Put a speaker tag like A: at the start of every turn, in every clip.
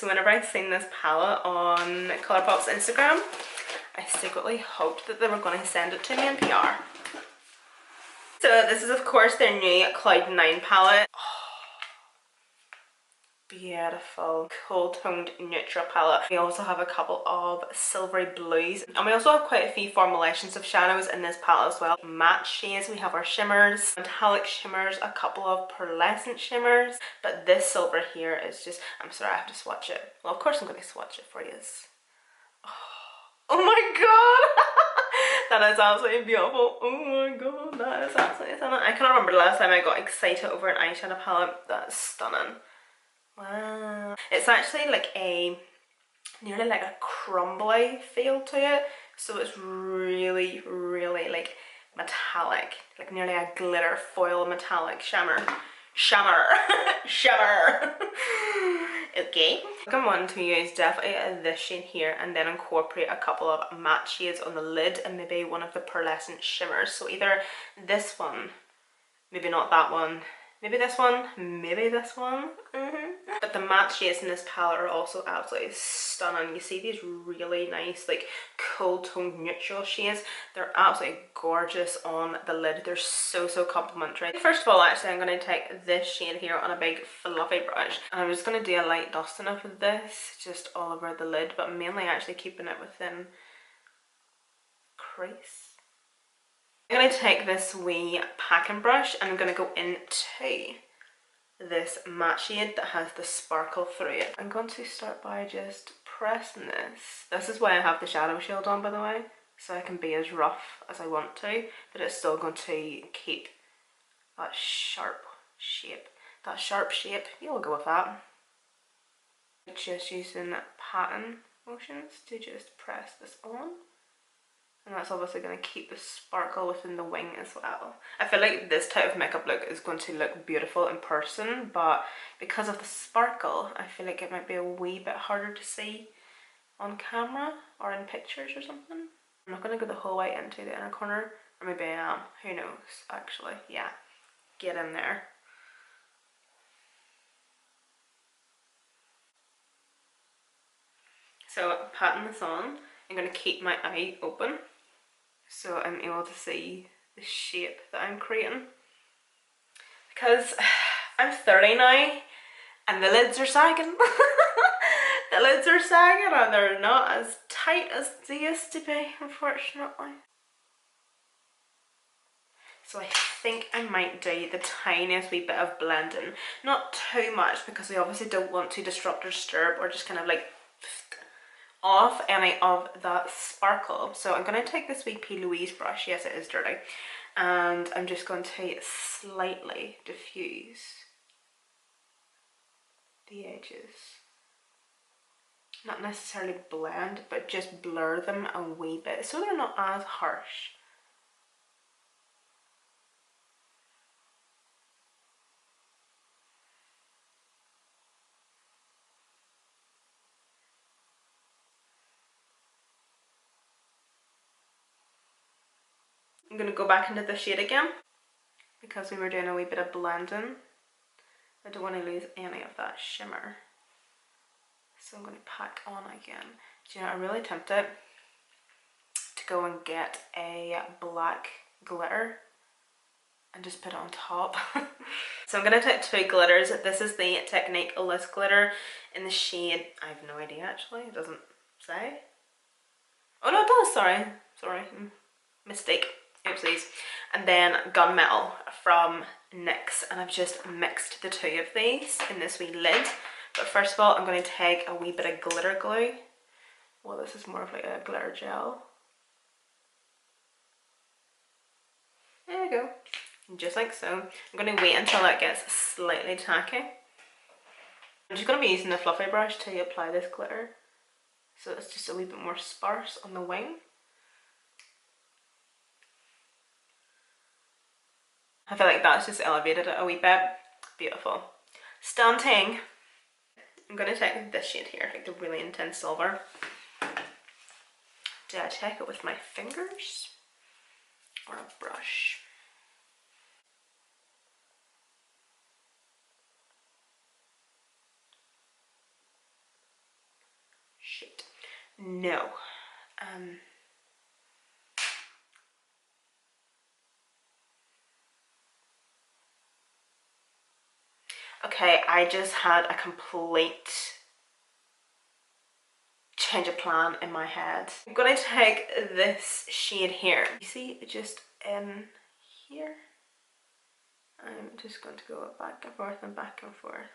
A: So whenever I seen this palette on Colourpop's Instagram, I secretly hoped that they were going to send it to me in PR. So this is of course their new Cloud 9 palette. Beautiful cool toned neutral palette. We also have a couple of silvery blues, and we also have quite a few formulations of shadows in this palette as well. Matte shades, we have our shimmers, metallic shimmers, a couple of pearlescent shimmers, but this silver here is just, I'm sorry, I have to swatch it. Well, of course I'm going to swatch it for you. Oh my god! That is absolutely beautiful. Oh my god, that is absolutely stunning. I can't remember the last time I got excited over an eyeshadow palette. That's stunning. Wow. It's actually like a, nearly like a crumbly feel to it. So it's really, really like metallic. Like nearly a glitter foil metallic shimmer. Shimmer. Okay. I'm wanting to use definitely this shade here and then incorporate a couple of matte shades on the lid and maybe one of the pearlescent shimmers. So either this one, maybe not that one, maybe this one, maybe this one. But the matte shades in this palette are also absolutely stunning. You see these really nice like cool toned neutral shades. They're absolutely gorgeous on the lid. They're so complimentary. First of all, actually I'm going to take this shade here on a big fluffy brush and I'm just going to do a light dusting of this just all over the lid, but mainly actually keeping it within crease. I'm going to take this wee packing brush and I'm going to go into this matte shade that has the sparkle through it. I'm going to start by just pressing this. This is why I have the shadow shield on, by the way, so I can be as rough as I want to, but it's still going to keep that sharp shape. That sharp shape, you'll go with that. Just using pattern motions to just press this on. And that's obviously going to keep the sparkle within the wing as well. I feel like this type of makeup look is going to look beautiful in person, but because of the sparkle, I feel like it might be a wee bit harder to see on camera or in pictures or something. I'm not going to go the whole way into the inner corner, or maybe I am, who knows actually. Yeah, get in there. So patting this on, I'm going to keep my eye open so I'm able to see the shape that I'm creating, because I'm 30 now and the lids are sagging. The lids are sagging and they're not as tight as they used to be, unfortunately. So I think I might do the tiniest wee bit of blending, not too much because we obviously don't want to disrupt or disturb or just kind of like off any of that sparkle. So I'm going to take this wee P. Louise brush, yes it is dirty, and I'm just going to slightly diffuse the edges. Not necessarily blend, but just blur them a wee bit so they're not as harsh. I'm going to go back into the shade again because we were doing a wee bit of blending. I don't want to lose any of that shimmer. So I'm going to pack on again. Do you know, I'm really tempted to go and get a black glitter and just put it on top. So I'm going to take two glitters. This is the Technique List glitter in the shade, I have no idea actually, it doesn't say. Oh no, it does, sorry, mistake. Oopsies. And then Gunmetal from NYX, and I've just mixed the two of these in this wee lid. But first of all, I'm going to take a wee bit of glitter glue. Well, this is more of like a glitter gel. There we go. Just like so. I'm going to wait until it gets slightly tacky. I'm just going to be using the fluffy brush to apply this glitter, so it's just a wee bit more sparse on the wing. I feel like that's just elevated it a wee bit. Beautiful. Stunning. I'm going to take this shade here, like the really intense silver. Do I take it with my fingers or a brush? No. Okay, I just had a complete change of plan in my head. I'm gonna take this shade here. You see, just in here. I'm just going to go back and forth and back and forth.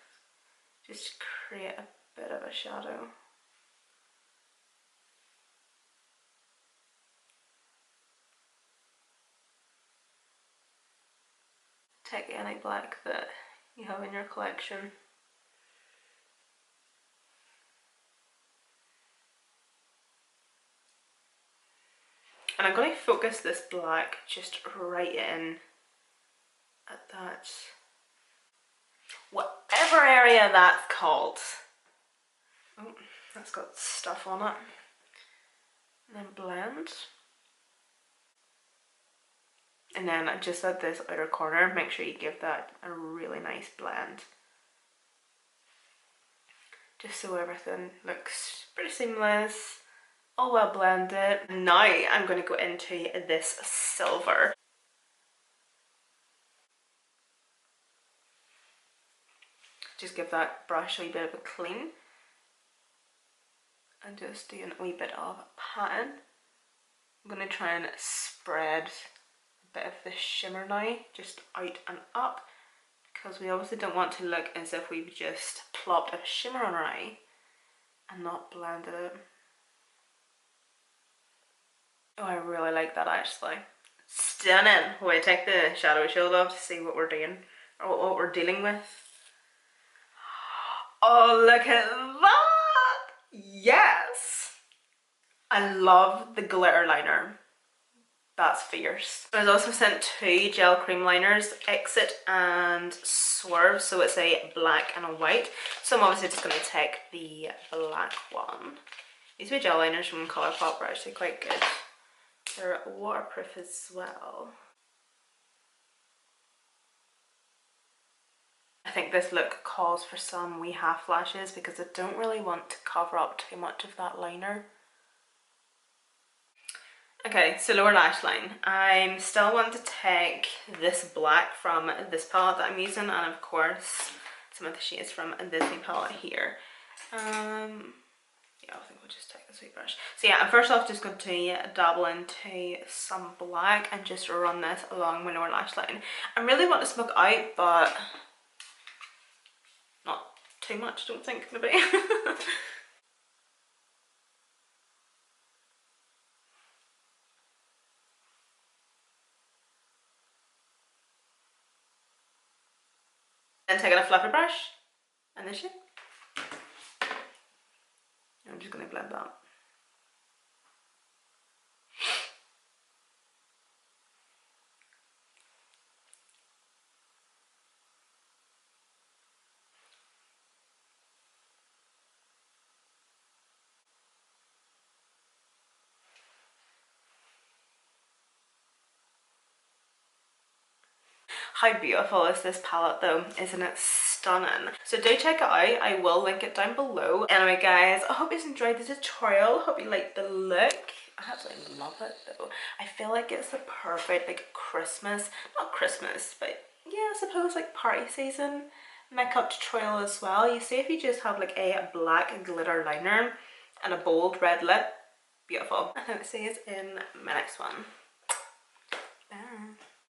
A: Just create a bit of a shadow. Take any black that you have in your collection. And I'm going to focus this black just right in at that, whatever area that's called. Oh, that's got stuff on it. And then blend. And then just at this outer corner, make sure you give that a really nice blend. Just so everything looks pretty seamless, all well blended. Now I'm going to go into this silver. Just give that brush a wee bit of a clean. And just doing a wee bit of pattern. I'm going to try and spread a bit of this shimmer now, just out and up. Because we obviously don't want to look as if we've just plopped a shimmer on our eye and not blended it. Oh, I really like that actually. Stunning. Wait, take the shadow shield off to see what we're doing, or what we're dealing with. Oh, look at that! Yes! I love the glitter liner. That's fierce. I was also sent 2 gel cream liners, Exit and Swerve, so it's a black and a white. So I'm obviously just going to take the black one. These 2 gel liners from Colourpop are actually quite good. They're waterproof as well. I think this look calls for some wee half lashes because I don't really want to cover up too much of that liner. Okay, so lower lash line. I'm still want to take this black from this palette that I'm using, and of course some of the shades from this wee palette here. Yeah, I think we'll just take this wee brush. So yeah, I'm first off just going to dabble into some black and just run this along my lower lash line. I really want to smoke out, but not too much, don't think, maybe. Then taking a fluffy brush and this shit. I'm just going to blend that. How beautiful is this palette though? Isn't it stunning? So do check it out. I will link it down below. Anyway guys, I hope you enjoyed the tutorial. Hope you liked the look. I absolutely love it though. I feel like it's the perfect like Christmas, not Christmas, but yeah, I suppose like party season makeup tutorial as well. You see, if you just have like a black glitter liner and a bold red lip, beautiful. I hope to see you in my next one.